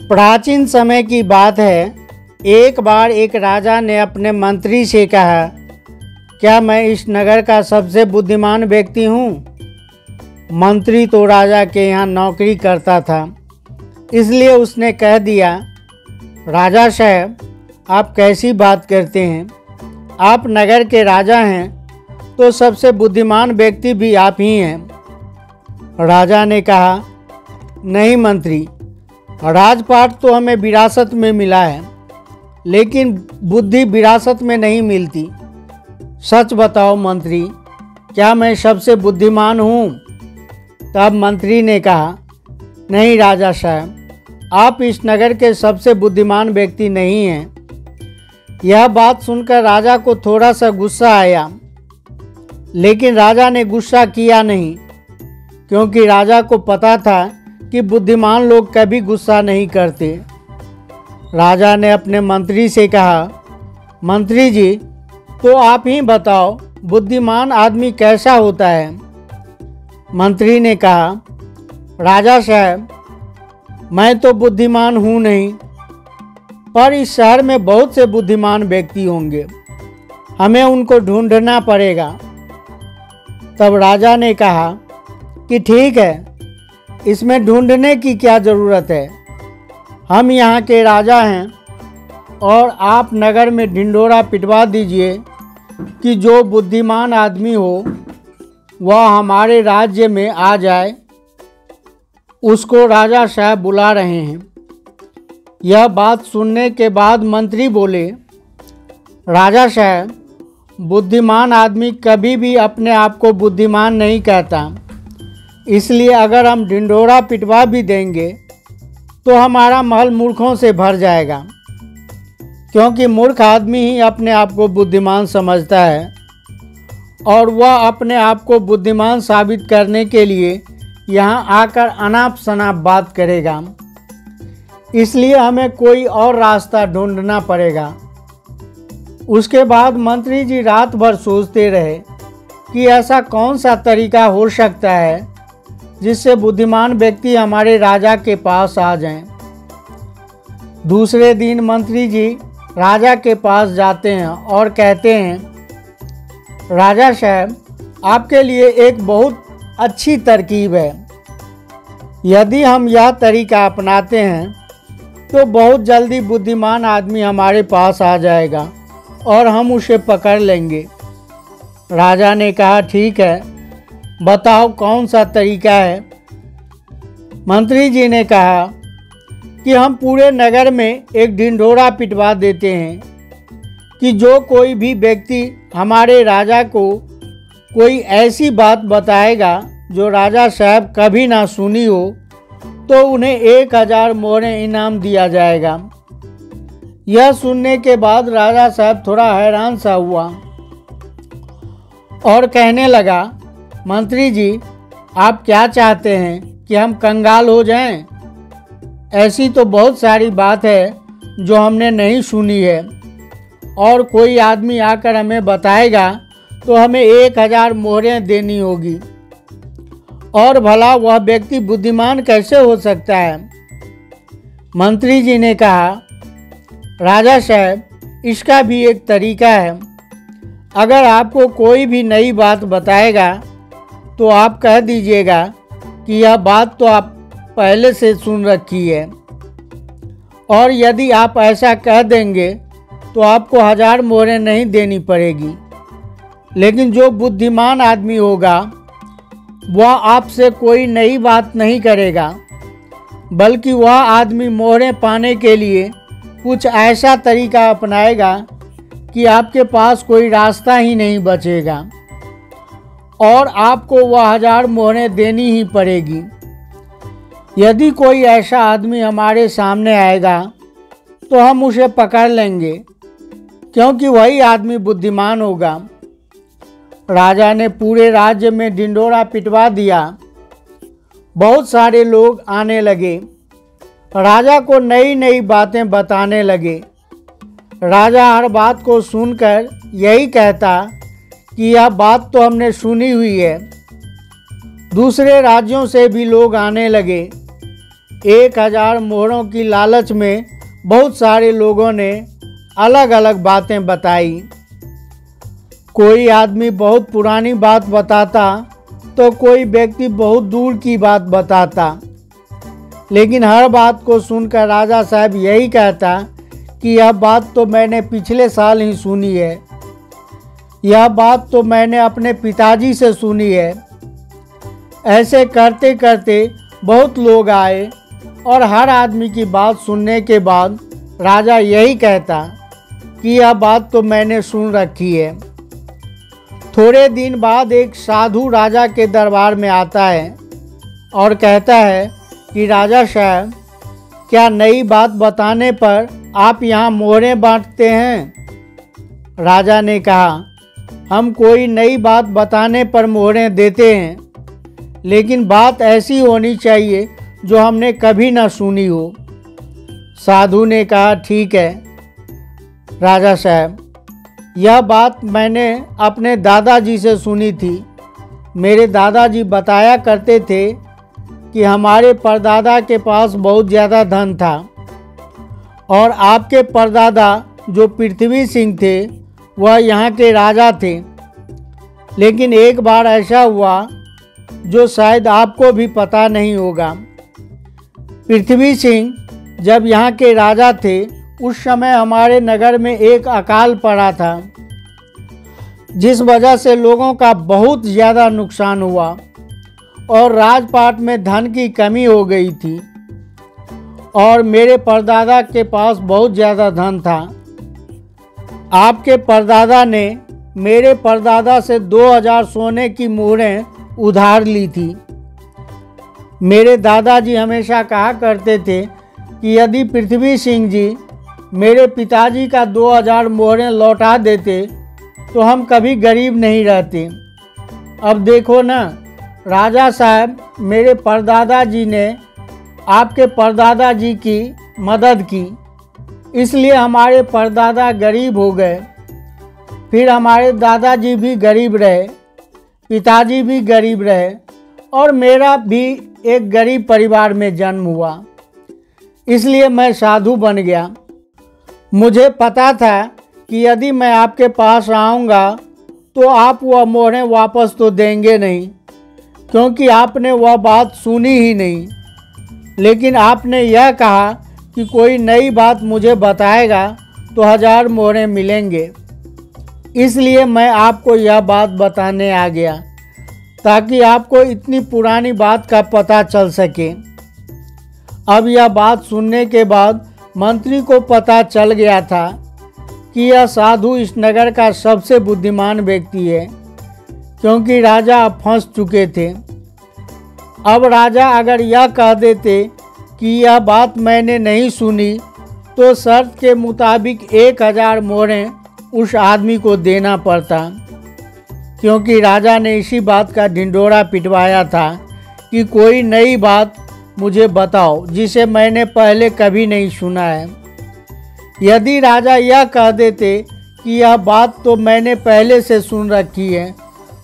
प्राचीन समय की बात है। एक बार एक राजा ने अपने मंत्री से कहा, क्या मैं इस नगर का सबसे बुद्धिमान व्यक्ति हूँ? मंत्री तो राजा के यहाँ नौकरी करता था, इसलिए उसने कह दिया, राजा साहब, आप कैसी बात करते हैं? आप नगर के राजा हैं तो सबसे बुद्धिमान व्यक्ति भी आप ही हैं। राजा ने कहा, नहीं मंत्री, राजपाट तो हमें विरासत में मिला है, लेकिन बुद्धि विरासत में नहीं मिलती। सच बताओ मंत्री, क्या मैं सबसे बुद्धिमान हूँ? तब मंत्री ने कहा, नहीं राजा साहब, आप इस नगर के सबसे बुद्धिमान व्यक्ति नहीं हैं। यह बात सुनकर राजा को थोड़ा सा गुस्सा आया, लेकिन राजा ने गुस्सा किया नहीं, क्योंकि राजा को पता था कि बुद्धिमान लोग कभी गुस्सा नहीं करते। राजा ने अपने मंत्री से कहा, मंत्री जी, तो आप ही बताओ, बुद्धिमान आदमी कैसा होता है? मंत्री ने कहा, राजा साहब, मैं तो बुद्धिमान हूँ नहीं, पर इस शहर में बहुत से बुद्धिमान व्यक्ति होंगे, हमें उनको ढूंढना पड़ेगा। तब राजा ने कहा कि ठीक है, इसमें ढूंढने की क्या ज़रूरत है? हम यहाँ के राजा हैं और आप नगर में ढिंढोरा पिटवा दीजिए कि जो बुद्धिमान आदमी हो वह हमारे राज्य में आ जाए। उसको राजा साहब बुला रहे हैं। यह बात सुनने के बाद मंत्री बोले, राजा साहब, बुद्धिमान आदमी कभी भी अपने आप को बुद्धिमान नहीं कहता, इसलिए अगर हम ढिंढोरा पिटवा भी देंगे तो हमारा महल मूर्खों से भर जाएगा, क्योंकि मूर्ख आदमी ही अपने आप को बुद्धिमान समझता है और वह अपने आप को बुद्धिमान साबित करने के लिए यहाँ आकर अनाप शनाप बात करेगा। इसलिए हमें कोई और रास्ता ढूंढना पड़ेगा। उसके बाद मंत्री जी रात भर सोचते रहे कि ऐसा कौन सा तरीका हो सकता है जिससे बुद्धिमान व्यक्ति हमारे राजा के पास आ जाएं। दूसरे दिन मंत्री जी राजा के पास जाते हैं और कहते हैं, राजा साहब, आपके लिए एक बहुत अच्छी तरकीब है। यदि हम यह तरीका अपनाते हैं तो बहुत जल्दी बुद्धिमान आदमी हमारे पास आ जाएगा और हम उसे पकड़ लेंगे। राजा ने कहा, ठीक है, बताओ कौन सा तरीका है? मंत्री जी ने कहा कि हम पूरे नगर में एक ढिंढोरा पिटवा देते हैं कि जो कोई भी व्यक्ति हमारे राजा को कोई ऐसी बात बताएगा जो राजा साहब कभी ना सुनी हो, तो उन्हें 1000 मोहरें इनाम दिया जाएगा। यह सुनने के बाद राजा साहब थोड़ा हैरान सा हुआ और कहने लगा, मंत्री जी, आप क्या चाहते हैं कि हम कंगाल हो जाएं? ऐसी तो बहुत सारी बात है जो हमने नहीं सुनी है, और कोई आदमी आकर हमें बताएगा तो हमें 1000 मोहरें देनी होगी, और भला वह व्यक्ति बुद्धिमान कैसे हो सकता है? मंत्री जी ने कहा, राजा साहब, इसका भी एक तरीका है। अगर आपको कोई भी नई बात बताएगा तो आप कह दीजिएगा कि यह बात तो आप पहले से सुन रखी है, और यदि आप ऐसा कह देंगे तो आपको 1000 मोहरें नहीं देनी पड़ेगी। लेकिन जो बुद्धिमान आदमी होगा वह आपसे कोई नई बात नहीं करेगा, बल्कि वह आदमी मोहरें पाने के लिए कुछ ऐसा तरीका अपनाएगा कि आपके पास कोई रास्ता ही नहीं बचेगा और आपको वह 1000 मोहरें देनी ही पड़ेगी। यदि कोई ऐसा आदमी हमारे सामने आएगा तो हम उसे पकड़ लेंगे, क्योंकि वही आदमी बुद्धिमान होगा। राजा ने पूरे राज्य में ढिंढोरा पिटवा दिया। बहुत सारे लोग आने लगे, राजा को नई नई बातें बताने लगे। राजा हर बात को सुनकर यही कहता कि यह बात तो हमने सुनी हुई है। दूसरे राज्यों से भी लोग आने लगे, 1000 मोहरों की लालच में बहुत सारे लोगों ने अलग अलग बातें बताई। कोई आदमी बहुत पुरानी बात बताता तो कोई व्यक्ति बहुत दूर की बात बताता, लेकिन हर बात को सुनकर राजा साहब यही कहता कि यह बात तो मैंने पिछले साल ही सुनी है, यह बात तो मैंने अपने पिताजी से सुनी है। ऐसे करते करते बहुत लोग आए और हर आदमी की बात सुनने के बाद राजा यही कहता कि यह बात तो मैंने सुन रखी है। थोड़े दिन बाद एक साधु राजा के दरबार में आता है और कहता है कि राजा साहब, क्या नई बात बताने पर आप यहाँ मोहरें बांटते हैं? राजा ने कहा, हम कोई नई बात बताने पर मोहरें देते हैं, लेकिन बात ऐसी होनी चाहिए जो हमने कभी ना सुनी हो। साधु ने कहा, ठीक है राजा साहब, यह बात मैंने अपने दादाजी से सुनी थी। मेरे दादाजी बताया करते थे कि हमारे परदादा के पास बहुत ज़्यादा धन था और आपके परदादा जो पृथ्वी सिंह थे वह यहाँ के राजा थे। लेकिन एक बार ऐसा हुआ जो शायद आपको भी पता नहीं होगा। पृथ्वी सिंह जब यहाँ के राजा थे उस समय हमारे नगर में एक अकाल पड़ा था, जिस वजह से लोगों का बहुत ज़्यादा नुकसान हुआ और राजपाट में धन की कमी हो गई थी और मेरे परदादा के पास बहुत ज़्यादा धन था। आपके परदादा ने मेरे परदादा से 2000 सोने की मोहरें उधार ली थी। मेरे दादाजी हमेशा कहा करते थे कि यदि पृथ्वी सिंह जी मेरे पिताजी का 2000 मोहरें लौटा देते तो हम कभी गरीब नहीं रहते। अब देखो ना राजा साहब, मेरे परदादा जी ने आपके परदादा जी की मदद की, इसलिए हमारे परदादा गरीब हो गए। फिर हमारे दादाजी भी गरीब रहे, पिताजी भी गरीब रहे और मेरा भी एक गरीब परिवार में जन्म हुआ, इसलिए मैं साधु बन गया। मुझे पता था कि यदि मैं आपके पास आऊँगा तो आप वह मोहरें वापस तो देंगे नहीं, क्योंकि आपने वह बात सुनी ही नहीं। लेकिन आपने यह कहा कि कोई नई बात मुझे बताएगा तो 1000 मोहरें मिलेंगे, इसलिए मैं आपको यह बात बताने आ गया ताकि आपको इतनी पुरानी बात का पता चल सके। अब यह बात सुनने के बाद मंत्री को पता चल गया था कि यह साधु इस नगर का सबसे बुद्धिमान व्यक्ति है, क्योंकि राजा अब फंस चुके थे। अब राजा अगर यह कह देते कि यह बात मैंने नहीं सुनी तो शर्त के मुताबिक 1000 मोहरें उस आदमी को देना पड़ता, क्योंकि राजा ने इसी बात का ढिंढोरा पिटवाया था कि कोई नई बात मुझे बताओ जिसे मैंने पहले कभी नहीं सुना है। यदि राजा यह कह देते कि यह बात तो मैंने पहले से सुन रखी है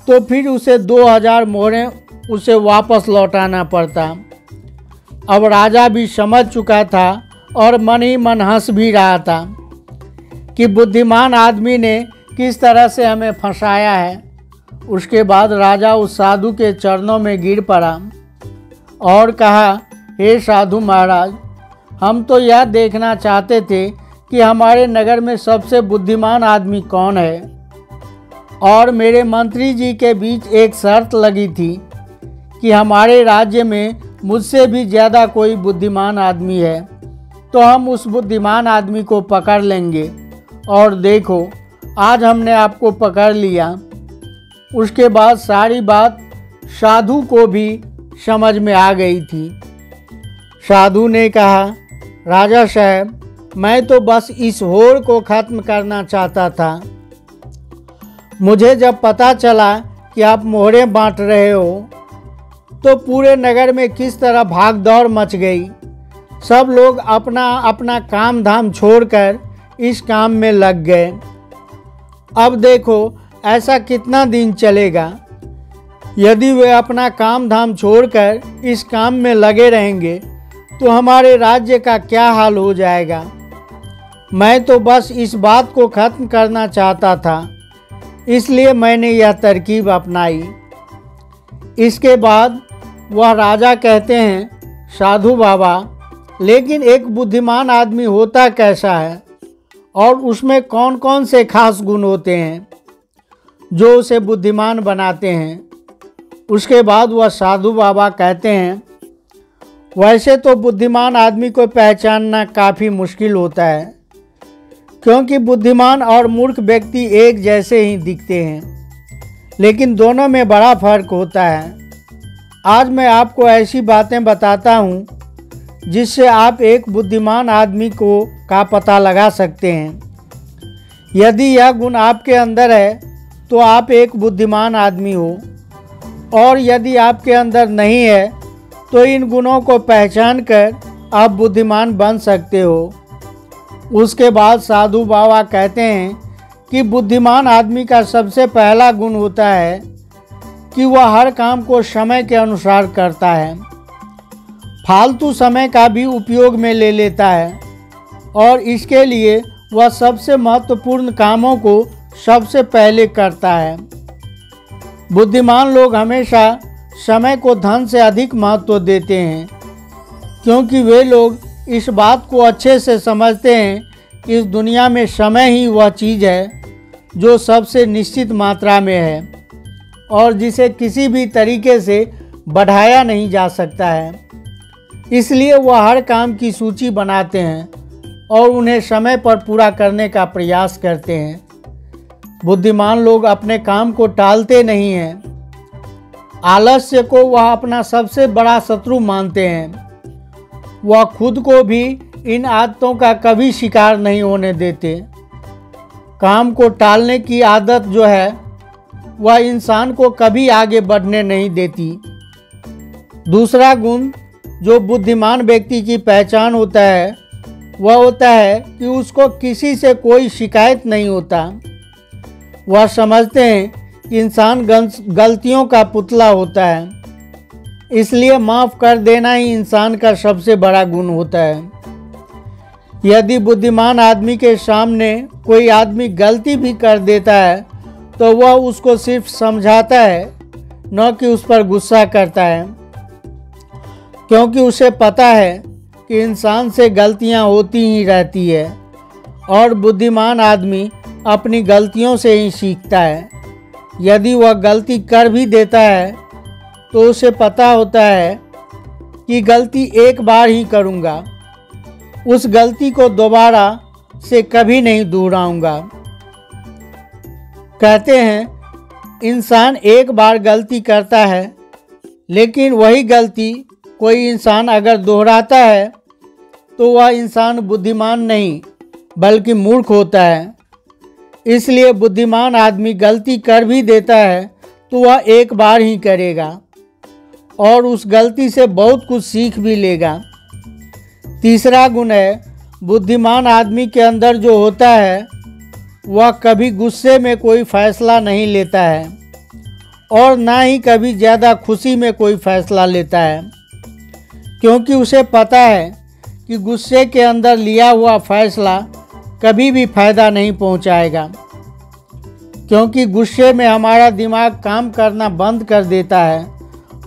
तो फिर उसे 2000 मोहरें उसे वापस लौटाना पड़ता। अब राजा भी समझ चुका था और मन ही मन हंस भी रहा था कि बुद्धिमान आदमी ने किस तरह से हमें फंसाया है। उसके बाद राजा उस साधु के चरणों में गिर पड़ा और कहा, हे साधु महाराज, हम तो यह देखना चाहते थे कि हमारे नगर में सबसे बुद्धिमान आदमी कौन है, और मेरे मंत्री जी के बीच एक शर्त लगी थी कि हमारे राज्य में मुझसे भी ज़्यादा कोई बुद्धिमान आदमी है तो हम उस बुद्धिमान आदमी को पकड़ लेंगे। और देखो, आज हमने आपको पकड़ लिया। उसके बाद सारी बात साधु को भी समझ में आ गई थी। साधु ने कहा, राजा साहब, मैं तो बस इस होड़ को ख़त्म करना चाहता था। मुझे जब पता चला कि आप मोहरें बांट रहे हो तो पूरे नगर में किस तरह भाग दौड़ मच गई। सब लोग अपना अपना काम धाम छोड़कर इस काम में लग गए। अब देखो ऐसा कितना दिन चलेगा। यदि वे अपना काम धाम छोड़कर इस काम में लगे रहेंगे तो हमारे राज्य का क्या हाल हो जाएगा। मैं तो बस इस बात को ख़त्म करना चाहता था, इसलिए मैंने यह तरकीब अपनाई। इसके बाद वह राजा कहते हैं, साधु बाबा, लेकिन एक बुद्धिमान आदमी होता कैसा है और उसमें कौन कौन से खास गुण होते हैं जो उसे बुद्धिमान बनाते हैं। उसके बाद वह साधु बाबा कहते हैं, वैसे तो बुद्धिमान आदमी को पहचानना काफ़ी मुश्किल होता है, क्योंकि बुद्धिमान और मूर्ख व्यक्ति एक जैसे ही दिखते हैं, लेकिन दोनों में बड़ा फर्क होता है। आज मैं आपको ऐसी बातें बताता हूँ जिससे आप एक बुद्धिमान आदमी का पता लगा सकते हैं। यदि यह गुण आपके अंदर है तो आप एक बुद्धिमान आदमी हो, और यदि आपके अंदर नहीं है तो इन गुणों को पहचान कर आप बुद्धिमान बन सकते हो। उसके बाद साधु बाबा कहते हैं कि बुद्धिमान आदमी का सबसे पहला गुण होता है कि वह हर काम को समय के अनुसार करता है, फालतू समय का भी उपयोग में ले लेता है, और इसके लिए वह सबसे महत्वपूर्ण कामों को सबसे पहले करता है। बुद्धिमान लोग हमेशा समय को धन से अधिक महत्व देते हैं, क्योंकि वे लोग इस बात को अच्छे से समझते हैं कि इस दुनिया में समय ही वह चीज़ है जो सबसे निश्चित मात्रा में है और जिसे किसी भी तरीके से बढ़ाया नहीं जा सकता है। इसलिए वह हर काम की सूची बनाते हैं और उन्हें समय पर पूरा करने का प्रयास करते हैं। बुद्धिमान लोग अपने काम को टालते नहीं हैं। आलस्य को वह अपना सबसे बड़ा शत्रु मानते हैं। वह खुद को भी इन आदतों का कभी शिकार नहीं होने देते। काम को टालने की आदत जो है वह इंसान को कभी आगे बढ़ने नहीं देती। दूसरा गुण जो बुद्धिमान व्यक्ति की पहचान होता है वह होता है कि उसको किसी से कोई शिकायत नहीं होता। वह समझते हैं कि इंसान गलतियों का पुतला होता है, इसलिए माफ़ कर देना ही इंसान का सबसे बड़ा गुण होता है। यदि बुद्धिमान आदमी के सामने कोई आदमी गलती भी कर देता है तो वह उसको सिर्फ समझाता है, न कि उस पर गुस्सा करता है, क्योंकि उसे पता है कि इंसान से गलतियां होती ही रहती है और बुद्धिमान आदमी अपनी गलतियों से ही सीखता है। यदि वह गलती कर भी देता है तो उसे पता होता है कि गलती एक बार ही करूँगा, उस गलती को दोबारा से कभी नहीं दोहराऊंगा। कहते हैं इंसान एक बार गलती करता है, लेकिन वही गलती कोई इंसान अगर दोहराता है तो वह इंसान बुद्धिमान नहीं बल्कि मूर्ख होता है। इसलिए बुद्धिमान आदमी गलती कर भी देता है तो वह एक बार ही करेगा और उस गलती से बहुत कुछ सीख भी लेगा। तीसरा गुण है बुद्धिमान आदमी के अंदर जो होता है वह कभी गुस्से में कोई फैसला नहीं लेता है और ना ही कभी ज़्यादा खुशी में कोई फैसला लेता है, क्योंकि उसे पता है कि गुस्से के अंदर लिया हुआ फैसला कभी भी फ़ायदा नहीं पहुंचाएगा, क्योंकि गुस्से में हमारा दिमाग काम करना बंद कर देता है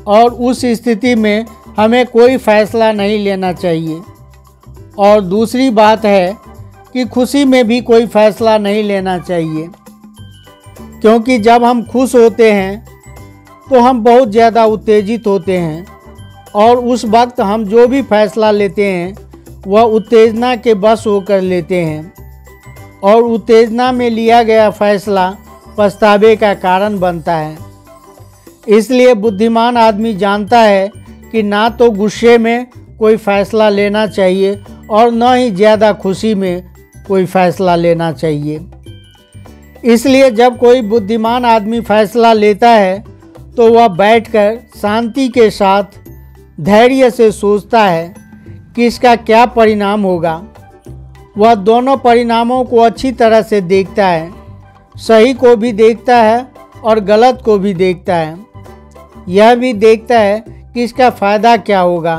और उस स्थिति में हमें कोई फैसला नहीं लेना चाहिए। और दूसरी बात है कि खुशी में भी कोई फैसला नहीं लेना चाहिए, क्योंकि जब हम खुश होते हैं तो हम बहुत ज़्यादा उत्तेजित होते हैं और उस वक्त हम जो भी फैसला लेते हैं वह उत्तेजना के बस होकर लेते हैं और उत्तेजना में लिया गया फैसला पछतावे का कारण बनता है। इसलिए बुद्धिमान आदमी जानता है कि ना तो गुस्से में कोई फैसला लेना चाहिए और न ही ज़्यादा खुशी में कोई फैसला लेना चाहिए। इसलिए जब कोई बुद्धिमान आदमी फैसला लेता है तो वह बैठकर शांति के साथ धैर्य से सोचता है कि इसका क्या परिणाम होगा। वह दोनों परिणामों को अच्छी तरह से देखता है, सही को भी देखता है और गलत को भी देखता है। यह भी देखता है कि इसका फ़ायदा क्या होगा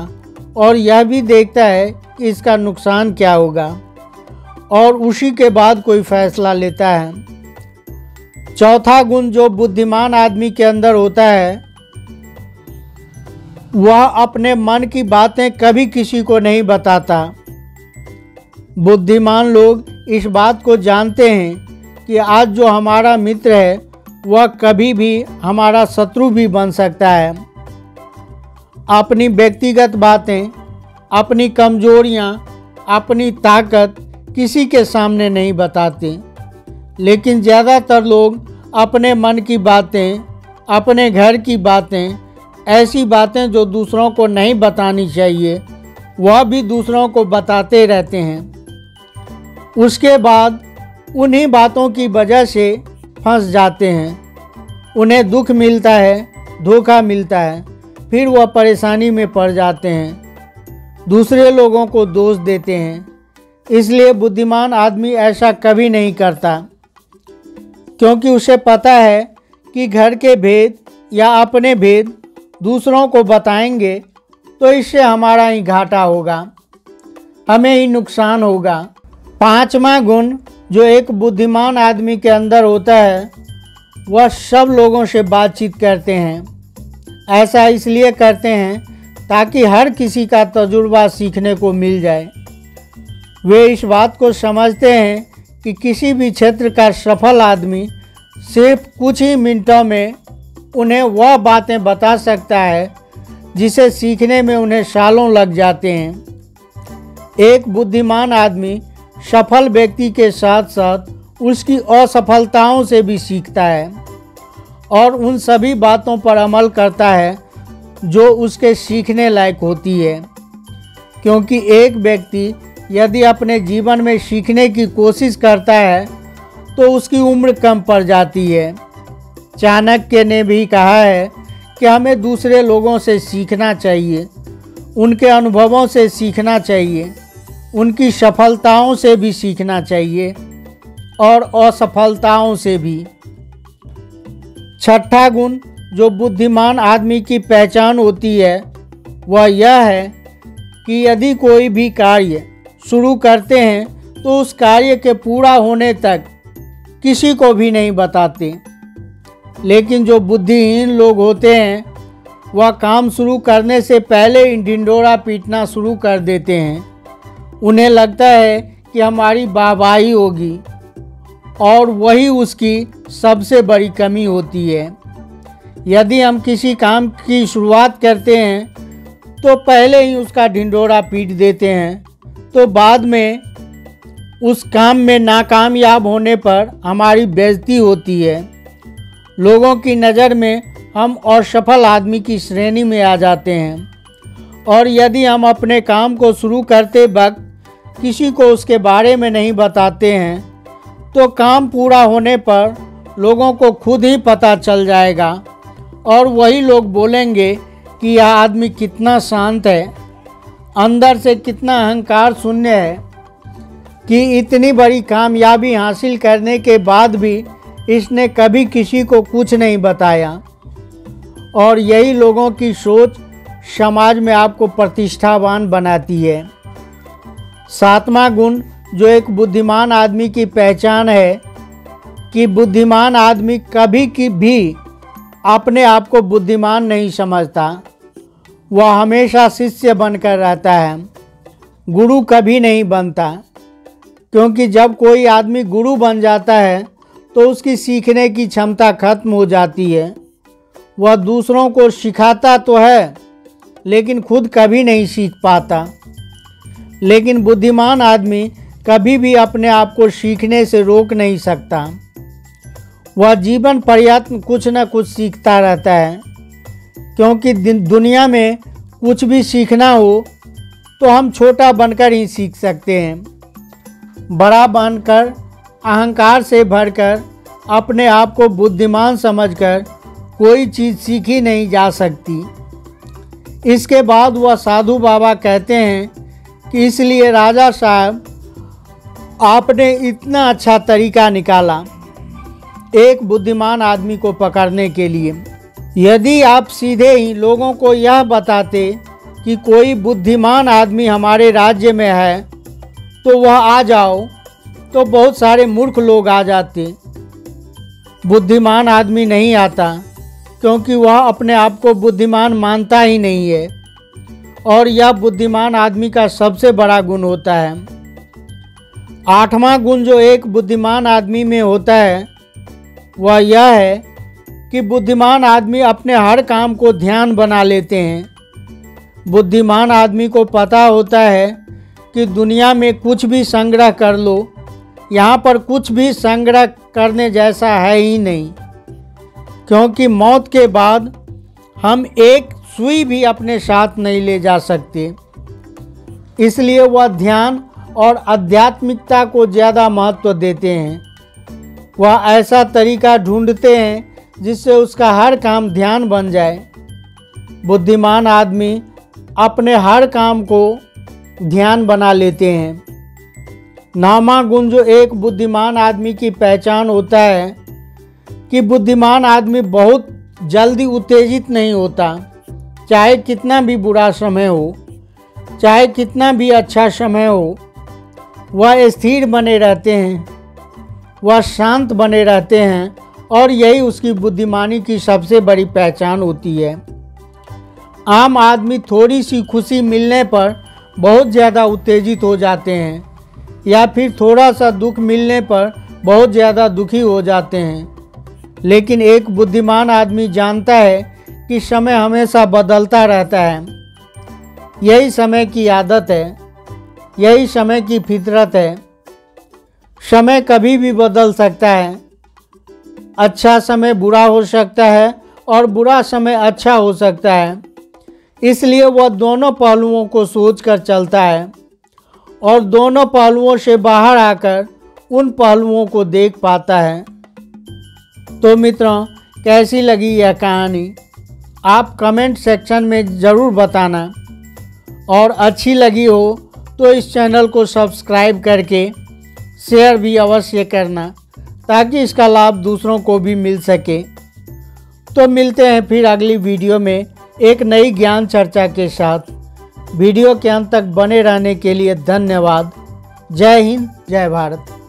और यह भी देखता है कि इसका नुकसान क्या होगा और उसी के बाद कोई फैसला लेता है। चौथा गुण जो बुद्धिमान आदमी के अंदर होता है, वह अपने मन की बातें कभी किसी को नहीं बताता। बुद्धिमान लोग इस बात को जानते हैं कि आज जो हमारा मित्र है वह कभी भी हमारा शत्रु भी बन सकता है। अपनी व्यक्तिगत बातें, अपनी कमजोरियां, अपनी ताकत किसी के सामने नहीं बताते, लेकिन ज़्यादातर लोग अपने मन की बातें, अपने घर की बातें, ऐसी बातें जो दूसरों को नहीं बतानी चाहिए वह भी दूसरों को बताते रहते हैं। उसके बाद उन्हीं बातों की वजह से फंस जाते हैं। उन्हें दुख मिलता है, धोखा मिलता है, फिर वह परेशानी में पड़ जाते हैं, दूसरे लोगों को दोष देते हैं। इसलिए बुद्धिमान आदमी ऐसा कभी नहीं करता, क्योंकि उसे पता है कि घर के भेद या अपने भेद दूसरों को बताएंगे तो इससे हमारा ही घाटा होगा, हमें ही नुकसान होगा। पांचवा गुण जो एक बुद्धिमान आदमी के अंदर होता है, वह सब लोगों से बातचीत करते हैं। ऐसा इसलिए करते हैं ताकि हर किसी का तजुर्बा सीखने को मिल जाए। वे इस बात को समझते हैं कि किसी भी क्षेत्र का सफल आदमी सिर्फ कुछ ही मिनटों में उन्हें वह बातें बता सकता है जिसे सीखने में उन्हें सालों लग जाते हैं। एक बुद्धिमान आदमी सफल व्यक्ति के साथ साथ उसकी असफलताओं से भी सीखता है और उन सभी बातों पर अमल करता है जो उसके सीखने लायक होती है, क्योंकि एक व्यक्ति यदि अपने जीवन में सीखने की कोशिश करता है तो उसकी उम्र कम पड़ जाती है। चाणक्य ने भी कहा है कि हमें दूसरे लोगों से सीखना चाहिए, उनके अनुभवों से सीखना चाहिए, उनकी सफलताओं से भी सीखना चाहिए और असफलताओं से भी। छठा गुण जो बुद्धिमान आदमी की पहचान होती है वह यह है कि यदि कोई भी कार्य शुरू करते हैं तो उस कार्य के पूरा होने तक किसी को भी नहीं बताते। लेकिन जो बुद्धिहीन लोग होते हैं वह काम शुरू करने से पहले ही ढिंढोरा पीटना शुरू कर देते हैं। उन्हें लगता है कि हमारी वाहवाही होगी और वही उसकी सबसे बड़ी कमी होती है। यदि हम किसी काम की शुरुआत करते हैं तो पहले ही उसका ढिंढोरा पीट देते हैं, तो बाद में उस काम में नाकामयाब होने पर हमारी बेइज्जती होती है। लोगों की नज़र में हम असफल आदमी की श्रेणी में आ जाते हैं। और यदि हम अपने काम को शुरू करते वक्त किसी को उसके बारे में नहीं बताते हैं तो काम पूरा होने पर लोगों को खुद ही पता चल जाएगा और वही लोग बोलेंगे कि यह आदमी कितना शांत है, अंदर से कितना अहंकार शून्य है कि इतनी बड़ी कामयाबी हासिल करने के बाद भी इसने कभी किसी को कुछ नहीं बताया। और यही लोगों की सोच समाज में आपको प्रतिष्ठावान बनाती है। सातवां गुण जो एक बुद्धिमान आदमी की पहचान है कि बुद्धिमान आदमी कभी भी अपने आप को बुद्धिमान नहीं समझता। वह हमेशा शिष्य बनकर रहता है, गुरु कभी नहीं बनता, क्योंकि जब कोई आदमी गुरु बन जाता है तो उसकी सीखने की क्षमता खत्म हो जाती है। वह दूसरों को सिखाता तो है लेकिन खुद कभी नहीं सीख पाता। लेकिन बुद्धिमान आदमी कभी भी अपने आप को सीखने से रोक नहीं सकता। वह जीवन पर्यंत कुछ न कुछ सीखता रहता है, क्योंकि दुनिया में कुछ भी सीखना हो तो हम छोटा बनकर ही सीख सकते हैं। बड़ा बनकर, अहंकार से भरकर, अपने आप को बुद्धिमान समझकर कोई चीज़ सीखी नहीं जा सकती। इसके बाद वह साधु बाबा कहते हैं कि इसलिए राजा साहब आपने इतना अच्छा तरीका निकाला एक बुद्धिमान आदमी को पकड़ने के लिए। यदि आप सीधे ही लोगों को यह बताते कि कोई बुद्धिमान आदमी हमारे राज्य में है तो वह आ जाओ, तो बहुत सारे मूर्ख लोग आ जाते। बुद्धिमान आदमी नहीं आता क्योंकि वह अपने आप को बुद्धिमान मानता ही नहीं है, और यह बुद्धिमान आदमी का सबसे बड़ा गुण होता है। 8वां गुण जो एक बुद्धिमान आदमी में होता है वह यह है कि बुद्धिमान आदमी अपने हर काम को ध्यान बना लेते हैं। बुद्धिमान आदमी को पता होता है कि दुनिया में कुछ भी संग्रह कर लो, यहाँ पर कुछ भी संग्रह करने जैसा है ही नहीं, क्योंकि मौत के बाद हम एक सुई भी अपने साथ नहीं ले जा सकते। इसलिए वह ध्यान और आध्यात्मिकता को ज़्यादा महत्व देते हैं। वह ऐसा तरीका ढूंढते हैं जिससे उसका हर काम ध्यान बन जाए। बुद्धिमान आदमी अपने हर काम को ध्यान बना लेते हैं। 9वां गुण जो एक बुद्धिमान आदमी की पहचान होता है कि बुद्धिमान आदमी बहुत जल्दी उत्तेजित नहीं होता। चाहे कितना भी बुरा समय हो, चाहे कितना भी अच्छा समय हो, वह स्थिर बने रहते हैं, वह शांत बने रहते हैं, और यही उसकी बुद्धिमानी की सबसे बड़ी पहचान होती है। आम आदमी थोड़ी सी खुशी मिलने पर बहुत ज़्यादा उत्तेजित हो जाते हैं, या फिर थोड़ा सा दुख मिलने पर बहुत ज़्यादा दुखी हो जाते हैं। लेकिन एक बुद्धिमान आदमी जानता है कि समय हमेशा बदलता रहता है। यही समय की आदत है, यही समय की फितरत है। समय कभी भी बदल सकता है। अच्छा समय बुरा हो सकता है और बुरा समय अच्छा हो सकता है। इसलिए वह दोनों पहलुओं को सोचकर चलता है और दोनों पहलुओं से बाहर आकर उन पहलुओं को देख पाता है। तो मित्रों, कैसी लगी यह कहानी आप कमेंट सेक्शन में ज़रूर बताना, और अच्छी लगी हो तो इस चैनल को सब्सक्राइब करके शेयर भी अवश्य करना, ताकि इसका लाभ दूसरों को भी मिल सके। तो मिलते हैं फिर अगली वीडियो में एक नई ज्ञान चर्चा के साथ। वीडियो के अंत तक बने रहने के लिए धन्यवाद। जय हिंद, जय भारत।